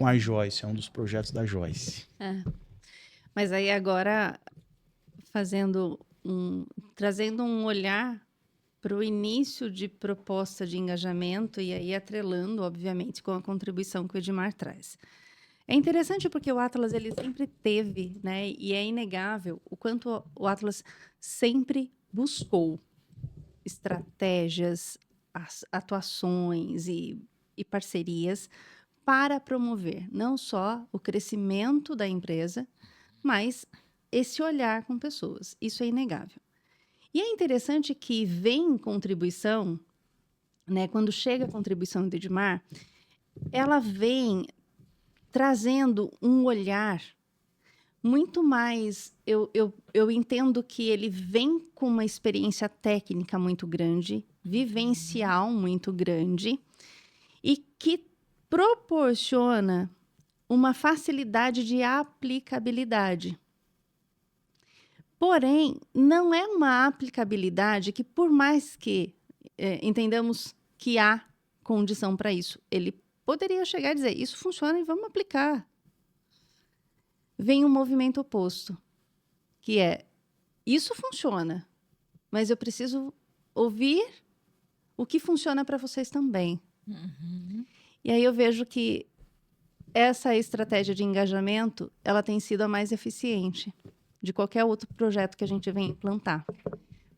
a Joyce, é um dos projetos da Joyce. Mas aí agora... trazendo um olhar para o início de proposta de engajamento e aí atrelando, obviamente, com a contribuição que o Edmar traz. É interessante porque o Atlas ele sempre teve, né, e é inegável o quanto o Atlas sempre buscou estratégias, atuações e parcerias para promover não só o crescimento da empresa, mas esse olhar com pessoas. Isso é inegável. E é interessante que vem contribuição, né? Quando chega a contribuição do Edmar, ela vem trazendo um olhar muito mais. Eu entendo que ele vem com uma experiência técnica muito grande, vivencial muito grande, e que proporciona uma facilidade de aplicabilidade. Porém, não é uma aplicabilidade que, por mais que entendamos que há condição para isso, ele poderia chegar e dizer, isso funciona e vamos aplicar. Vem um movimento oposto, que é, isso funciona, mas eu preciso ouvir o que funciona para vocês também. Uhum. E aí eu vejo que essa estratégia de engajamento, ela tem sido a mais eficiente de qualquer outro projeto que a gente vem implantar.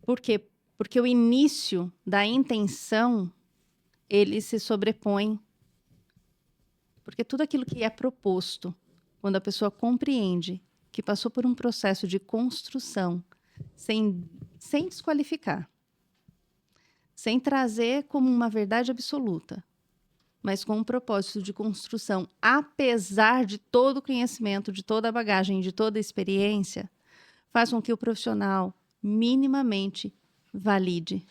Por quê? Porque o início da intenção, ele se sobrepõe. Porque tudo aquilo que é proposto, quando a pessoa compreende que passou por um processo de construção, sem desqualificar, sem trazer como uma verdade absoluta, mas com um propósito de construção, apesar de todo o conhecimento, de toda a bagagem, de toda a experiência, faz com que o profissional minimamente valide,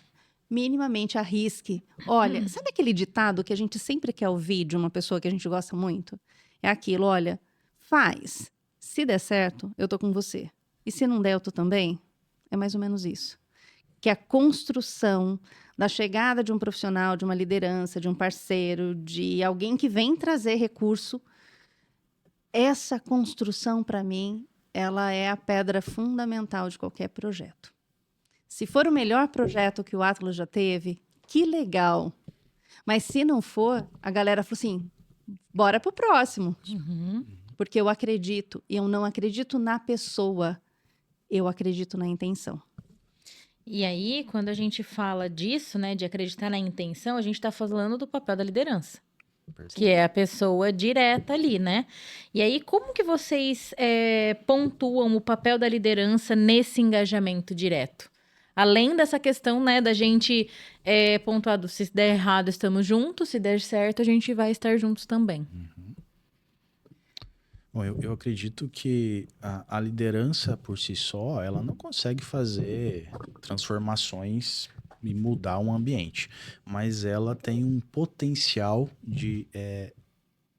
minimamente arrisque. Olha, sabe aquele ditado que a gente sempre quer ouvir de uma pessoa que a gente gosta muito? É aquilo, olha, faz. Se der certo, eu tô com você. E se não der, eu tô também? É mais ou menos isso. Que a construção da chegada de um profissional, de uma liderança, de um parceiro, de alguém que vem trazer recurso, essa construção, para mim, ela é a pedra fundamental de qualquer projeto. Se for o melhor projeto que o Atlas já teve, que legal. Mas se não for, a galera falou assim, bora pro próximo. Uhum. Porque eu acredito, e eu não acredito na pessoa, eu acredito na intenção. E aí, quando a gente fala disso, né, de acreditar na intenção, a gente está falando do papel da liderança, que é a pessoa direta ali, né? E aí, como que vocês pontuam o papel da liderança nesse engajamento direto? Além dessa questão, né, da gente pontuar, se der errado, estamos juntos, se der certo, a gente vai estar juntos também. Bom, eu acredito que a liderança por si só, ela não consegue fazer transformações e mudar um ambiente, mas ela tem um potencial de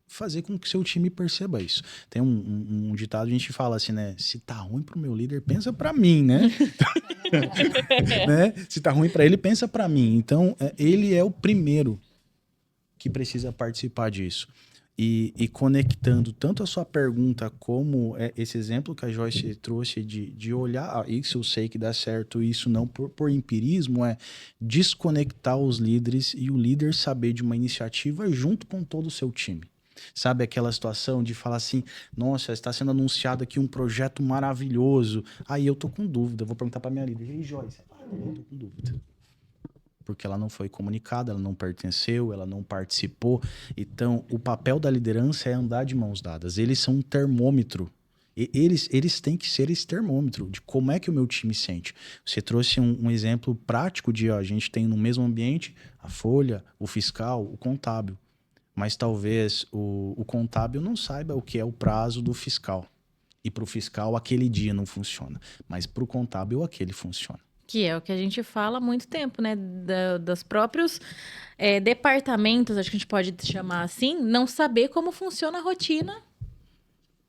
fazer com que seu time perceba isso. Tem um ditado, a gente fala assim, né? Se tá ruim pro meu líder, pensa pra mim, né? Né? Se tá ruim pra ele, pensa pra mim. Então, ele é o primeiro que precisa participar disso. E conectando tanto a sua pergunta como esse exemplo que a Joyce trouxe de olhar, isso eu sei que dá certo, isso não por empirismo, é desconectar os líderes e o líder saber de uma iniciativa junto com todo o seu time. Sabe aquela situação de falar assim, nossa, está sendo anunciado aqui um projeto maravilhoso, aí eu tô com dúvida, vou perguntar para minha líder, e aí, Joyce? Eu tô com dúvida. Porque ela não foi comunicada, ela não pertenceu, ela não participou. Então, o papel da liderança é andar de mãos dadas. Eles são um termômetro. Eles têm que ser esse termômetro de como é que o meu time sente. Você trouxe um exemplo prático de a gente tem no mesmo ambiente a folha, o fiscal, o contábil. Mas talvez o contábil não saiba o que é o prazo do fiscal. E para o fiscal aquele dia não funciona. Mas para o contábil aquele funciona. Que é o que a gente fala há muito tempo, né? Dos próprios departamentos, acho que a gente pode chamar assim, não saber como funciona a rotina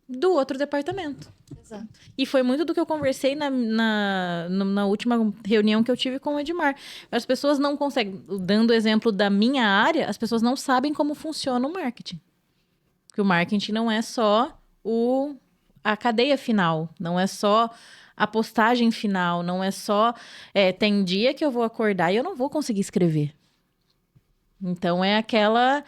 do outro departamento. Exato. E foi muito do que eu conversei na última reunião que eu tive com o Edmar. As pessoas não conseguem, dando o exemplo da minha área, as pessoas não sabem como funciona o marketing. Porque o marketing não é só a cadeia final, não é só a postagem final, não é só... tem dia que eu vou acordar e eu não vou conseguir escrever. Então, é aquela...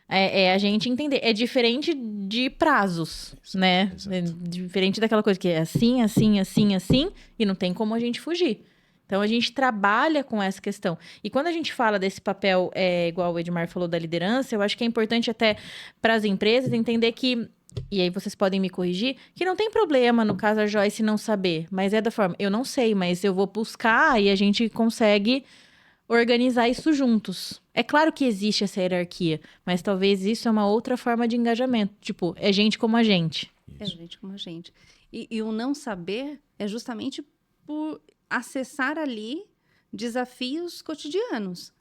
a gente entender. É diferente de prazos, exato, né? Exato. É diferente daquela coisa que é assim, assim, assim, assim, e não tem como a gente fugir. Então, a gente trabalha com essa questão. E quando a gente fala desse papel, igual o Edmar falou da liderança, eu acho que é importante até para as empresas entender que e aí vocês podem me corrigir, que não tem problema, no caso a Joyce não saber, mas é da forma, eu não sei, mas eu vou buscar e a gente consegue organizar isso juntos. É claro que existe essa hierarquia, mas talvez isso é uma outra forma de engajamento. Tipo, é gente como a gente. É Isso. gente como a gente. E o não saber é justamente por acessar ali desafios cotidianos.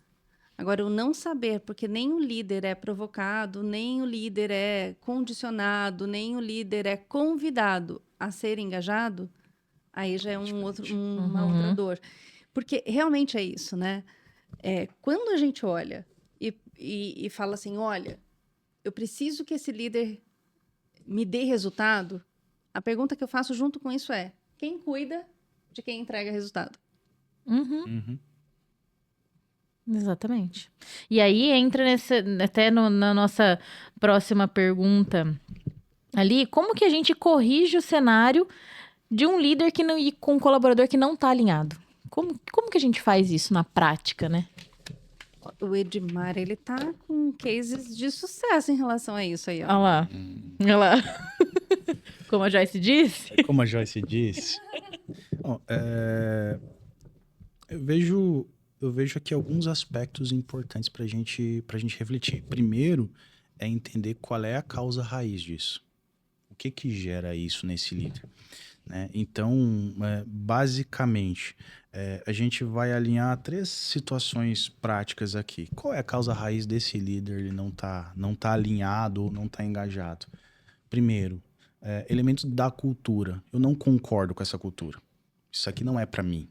Agora, o não saber, porque nem o líder é provocado, nem o líder é condicionado, nem o líder é convidado a ser engajado, aí já é uma outra Uhum. dor. Porque realmente é isso, né? Quando a gente olha e fala assim, olha, eu preciso que esse líder me dê resultado, a pergunta que eu faço junto com isso é: quem cuida de quem entrega resultado? Uhum. Uhum. Exatamente. E aí entra até na nossa próxima pergunta ali, como que a gente corrige o cenário de um líder que não, e com um colaborador que não está alinhado? Como que a gente faz isso na prática, né? O Edmar, ele tá com cases de sucesso em relação a isso aí, ó. Olha lá. Olha lá. Como a Joyce disse. Como a Joyce disse. Bom, eu vejo aqui alguns aspectos importantes para gente refletir. Primeiro, é entender qual é a causa raiz disso. O que que gera isso nesse líder, né? Então, basicamente, a gente vai alinhar 3 situações práticas aqui. Qual é a causa raiz desse líder? Ele não tá alinhado ou não tá engajado? Primeiro, elementos da cultura. Eu não concordo com essa cultura. Isso aqui não é para mim.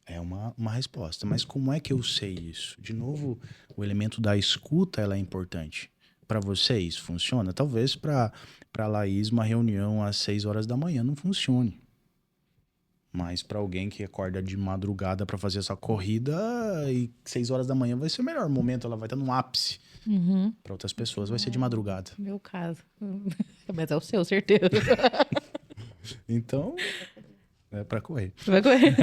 É uma resposta. Mas como é que eu sei isso? De novo, o elemento da escuta ela é importante. Para você isso funciona? Talvez para Laís uma reunião às 6 horas da manhã não funcione. Mas para alguém que acorda de madrugada para fazer essa corrida, e 6 horas da manhã vai ser o melhor momento, ela vai estar no ápice. Uhum. Para outras pessoas vai ser de madrugada. Meu caso. Mas é o seu, certeza. Então, é para correr. Vai correr.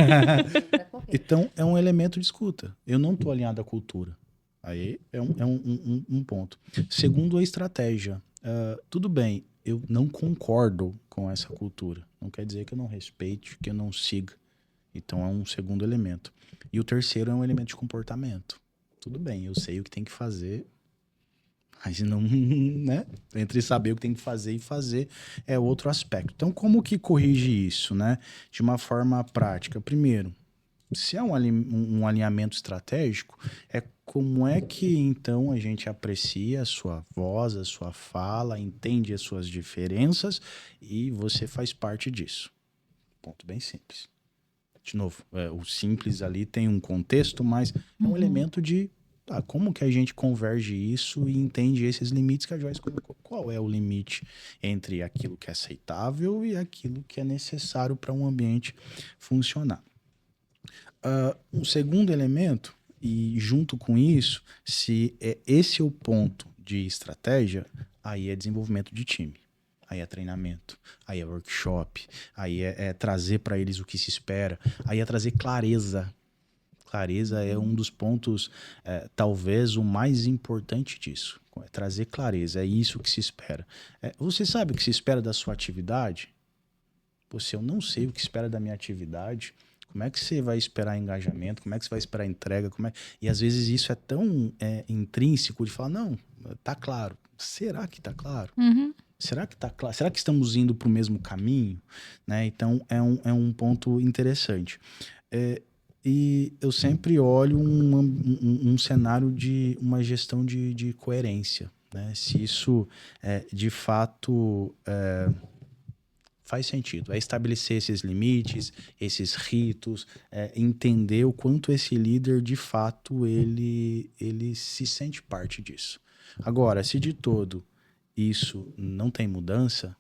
Então, é um elemento de escuta. Eu não estou alinhado à cultura. Aí é um ponto. Segundo, a estratégia. Tudo bem, eu não concordo com essa cultura. Não quer dizer que eu não respeite, que eu não siga. Então, é um segundo elemento. E o terceiro é um elemento de comportamento. Tudo bem, eu sei o que tem que fazer, mas não, né? Entre saber o que tem que fazer e fazer é outro aspecto. Então, como que corrige isso, né? De uma forma prática. Primeiro, se é um alinhamento estratégico, é como é que então a gente aprecia a sua voz, a sua fala, entende as suas diferenças e você faz parte disso. Ponto bem simples. De novo, o simples ali tem um contexto, mas é um elemento de como que a gente converge isso e entende esses limites que a Joyce colocou. Qual é o limite entre aquilo que é aceitável e aquilo que é necessário para um ambiente funcionar? Um segundo elemento, e junto com isso, se esse é o ponto de estratégia, aí é desenvolvimento de time. Aí é treinamento, aí é workshop, aí é trazer para eles o que se espera, aí é trazer clareza. Clareza é um dos pontos, talvez o mais importante disso. É trazer clareza, é isso que se espera. Você sabe o que se espera da sua atividade? Pô, se eu não sei o que espera da minha atividade, como é que você vai esperar engajamento? Como é que você vai esperar entrega? E às vezes isso é tão intrínseco de falar, não, tá claro. Será que tá claro? Uhum. Será que tá claro? Será que estamos indo para o mesmo caminho? Né? Então, é um ponto interessante. E eu sempre olho um cenário de uma gestão de coerência. Né? Se isso, de fato, faz sentido. É estabelecer esses limites, esses ritos, entender o quanto esse líder, de fato, ele se sente parte disso. Agora, se de todo isso não tem mudança,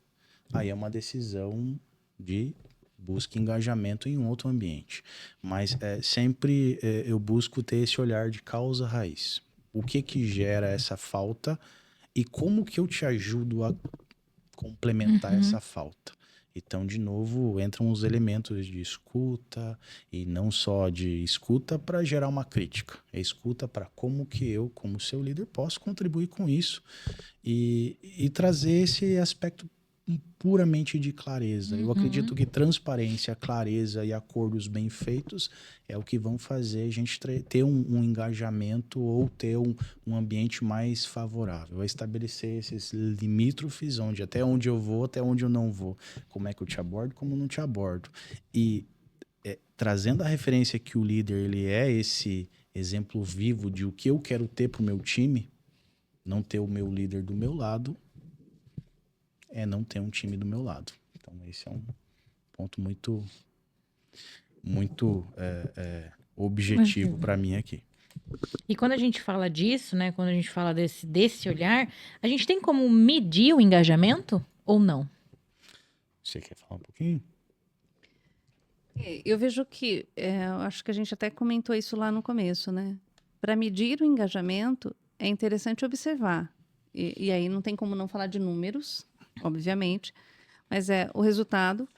aí é uma decisão de busca engajamento em um outro ambiente. Mas sempre eu busco ter esse olhar de causa raiz. O que gera essa falta e como que eu te ajudo a complementar essa falta? Então, de novo, entram os elementos de escuta, e não só de escuta para gerar uma crítica, é escuta para como que eu, como seu líder, posso contribuir com isso e trazer esse aspecto puramente de clareza. Eu acredito que transparência, clareza e acordos bem feitos é o que vão fazer a gente ter um engajamento ou ter um ambiente mais favorável. É estabelecer esses limítrofes, até onde eu vou, até onde eu não vou. Como é que eu te abordo, como eu não te abordo. E trazendo a referência que o líder ele é esse exemplo vivo de o que eu quero ter para o meu time, não ter o meu líder do meu lado, é não ter um time do meu lado. Então, esse é um ponto muito objetivo para mim aqui. E quando a gente fala disso, né? Quando a gente fala desse olhar, a gente tem como medir o engajamento ou não? Você quer falar um pouquinho? Eu vejo que, eu acho que a gente até comentou isso lá no começo, né? Para medir o engajamento, é interessante observar. E aí não tem como não falar de números, obviamente, mas é o resultado,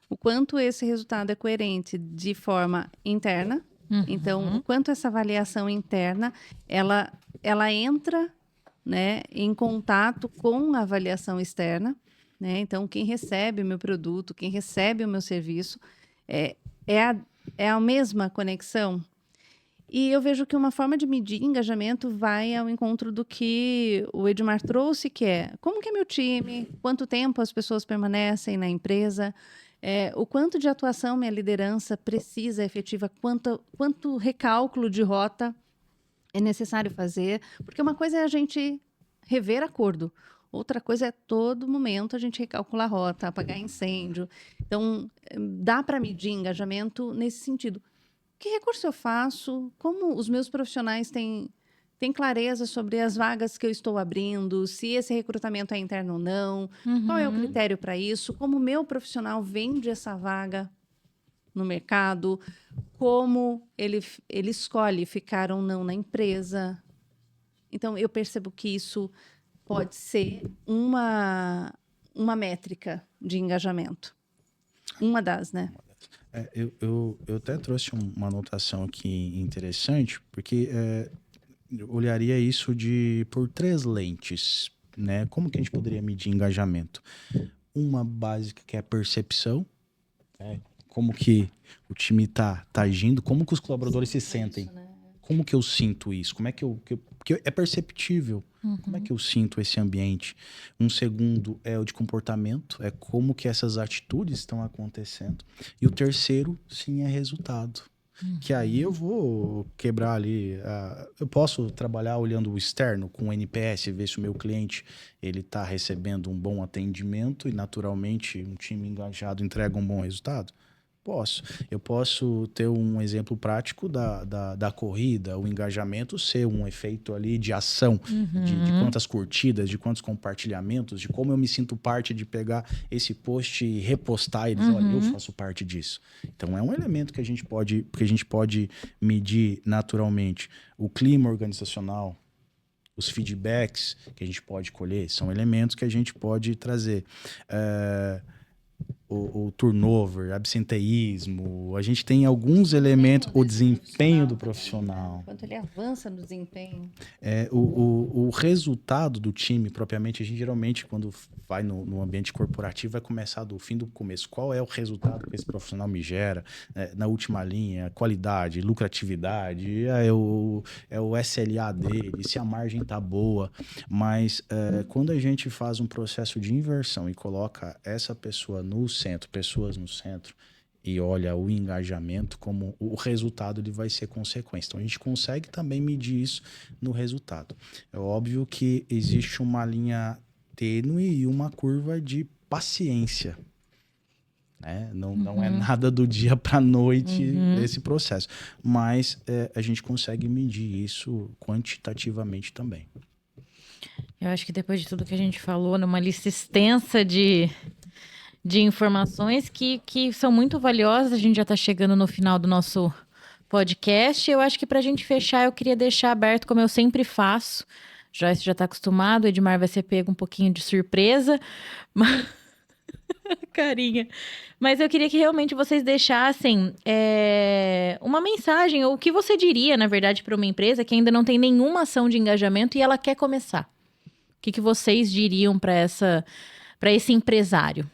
o quanto esse resultado é coerente de forma interna. Então, o quanto essa avaliação interna, ela entra, né, em contato com a avaliação externa, né? Então, quem recebe o meu produto, quem recebe o meu serviço, é a mesma conexão. E eu vejo que uma forma de medir engajamento vai ao encontro do que o Edmar trouxe, que é como que é meu time, quanto tempo as pessoas permanecem na empresa, o quanto de atuação minha liderança precisa, efetiva, quanto recálculo de rota é necessário fazer, porque uma coisa é a gente rever acordo, outra coisa é todo momento a gente recalcular a rota, apagar incêndio. Então, dá para medir engajamento nesse sentido. Que recurso eu faço? Como os meus profissionais têm clareza sobre as vagas que eu estou abrindo? Se esse recrutamento é interno ou não? Qual é o critério para isso? Como o meu profissional vende essa vaga no mercado? Como ele escolhe ficar ou não na empresa? Então, eu percebo que isso pode ser uma métrica de engajamento. Uma das, né? Eu até trouxe uma anotação aqui interessante, porque eu olharia isso por 3 lentes, né? Como que a gente poderia medir engajamento? Uma básica que é a percepção, né? Como que o time tá agindo, como que os colaboradores se sentem, Isso, né? como que eu sinto isso, como é que porque é perceptível. Como é que eu sinto esse ambiente? Um segundo é o de comportamento, é como que essas atitudes estão acontecendo. E o terceiro, sim, é resultado. Que aí eu vou quebrar ali. Eu posso trabalhar olhando o externo com o NPS, ver se o meu cliente ele está recebendo um bom atendimento e, naturalmente, um time engajado entrega um bom resultado? Posso. Eu posso ter um exemplo prático da corrida, o engajamento ser um efeito ali de ação, de quantas curtidas, de quantos compartilhamentos, de como eu me sinto parte de pegar esse post e repostar e dizer, olha, eu faço parte disso. Então, é um elemento que a gente pode medir naturalmente. O clima organizacional, os feedbacks que a gente pode colher, são elementos que a gente pode trazer. O turnover, absenteísmo, a gente tem alguns elementos, o desempenho do profissional. Quanto ele avança no desempenho. O resultado do time, propriamente, a gente geralmente, quando vai no ambiente corporativo, vai começar do fim do começo. Qual é o resultado que esse profissional me gera? Na última linha, qualidade, lucratividade, é o SLA dele, se a margem tá boa. Mas quando a gente faz um processo de inversão e coloca essa pessoa no centro, pessoas no centro, e olha o engajamento, como o resultado ele vai ser consequência. Então, a gente consegue também medir isso no resultado. É óbvio que existe uma linha tênue e uma curva de paciência. Né? Não é nada do dia para a noite esse processo. Mas a gente consegue medir isso quantitativamente também. Eu acho que depois de tudo que a gente falou, numa lista extensa de informações que são muito valiosas, a gente já está chegando no final do nosso podcast. Eu acho que para a gente fechar, eu queria deixar aberto, como eu sempre faço. Joyce já está acostumado, o Edmar vai ser pego um pouquinho de surpresa. Carinha. Mas eu queria que realmente vocês deixassem uma mensagem, ou o que você diria, na verdade, para uma empresa que ainda não tem nenhuma ação de engajamento e ela quer começar. O que vocês diriam para esse empresário?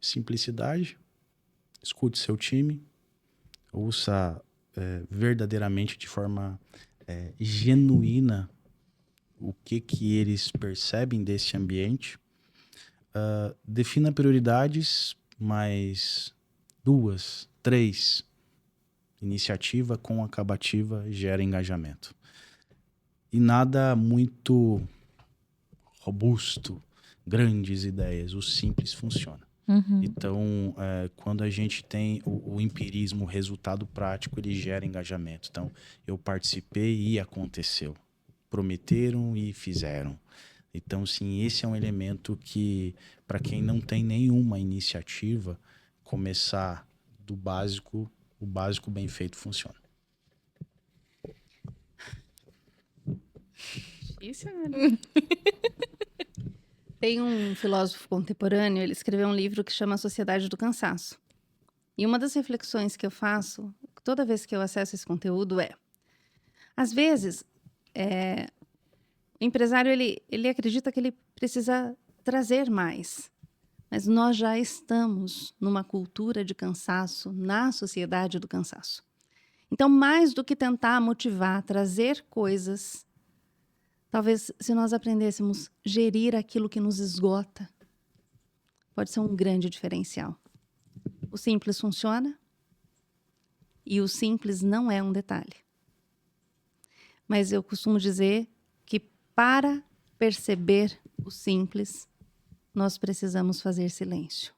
Simplicidade, escute seu time, ouça verdadeiramente de forma genuína o que eles percebem desse ambiente. Defina prioridades, mas 2, 3, iniciativa com acabativa gera engajamento. E nada muito robusto, grandes ideias, o simples funciona. Uhum. Então, quando a gente tem o empirismo, o resultado prático, ele gera engajamento. Então, eu participei e aconteceu. Prometeram e fizeram. Então, sim, esse é um elemento que, para quem não tem nenhuma iniciativa, começar do básico, o básico bem feito funciona. Isso, Tem um filósofo contemporâneo, ele escreveu um livro que chama A Sociedade do Cansaço. E uma das reflexões que eu faço, toda vez que eu acesso esse conteúdo, às vezes, o empresário, ele acredita que ele precisa trazer mais. Mas nós já estamos numa cultura de cansaço, na sociedade do cansaço. Então, mais do que tentar motivar, trazer coisas, talvez se nós aprendêssemos a gerir aquilo que nos esgota, pode ser um grande diferencial. O simples funciona e o simples não é um detalhe. Mas eu costumo dizer que para perceber o simples, nós precisamos fazer silêncio.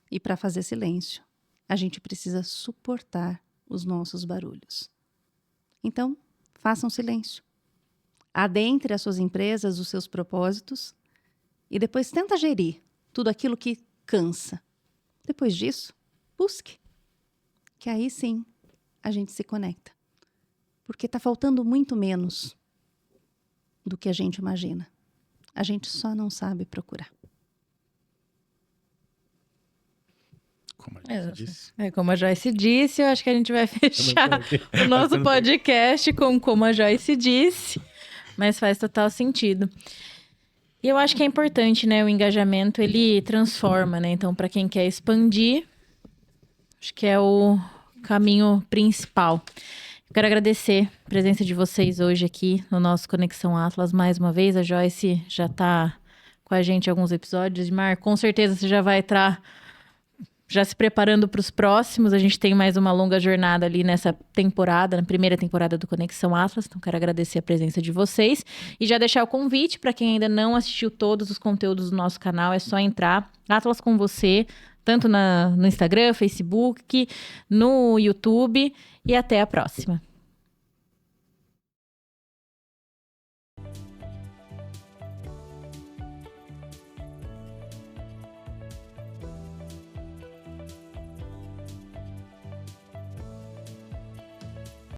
E para fazer silêncio, a gente precisa suportar os nossos barulhos. Então, façam silêncio. Adentre as suas empresas, os seus propósitos, e depois tenta gerir tudo aquilo que cansa. Depois disso, busque. Que aí sim, a gente se conecta. Porque está faltando muito menos do que a gente imagina. A gente só não sabe procurar. Como a Joyce disse. Como a Joyce disse, eu acho que a gente vai fechar o nosso podcast com como a Joyce disse, mas faz total sentido. E eu acho que é importante, né? O engajamento, ele transforma, né? Então, para quem quer expandir, acho que é o caminho principal. Eu quero agradecer a presença de vocês hoje aqui no nosso Conexão Atlas mais uma vez. A Joyce já está com a gente em alguns episódios. Mar, com certeza você já vai estar já se preparando para os próximos. A gente tem mais uma longa jornada ali nessa temporada, na primeira temporada do Conexão Atlas. Então, quero agradecer a presença de vocês. E já deixar o convite para quem ainda não assistiu todos os conteúdos do nosso canal. É só entrar, Atlas com você, tanto no Instagram, Facebook, no YouTube. E até a próxima.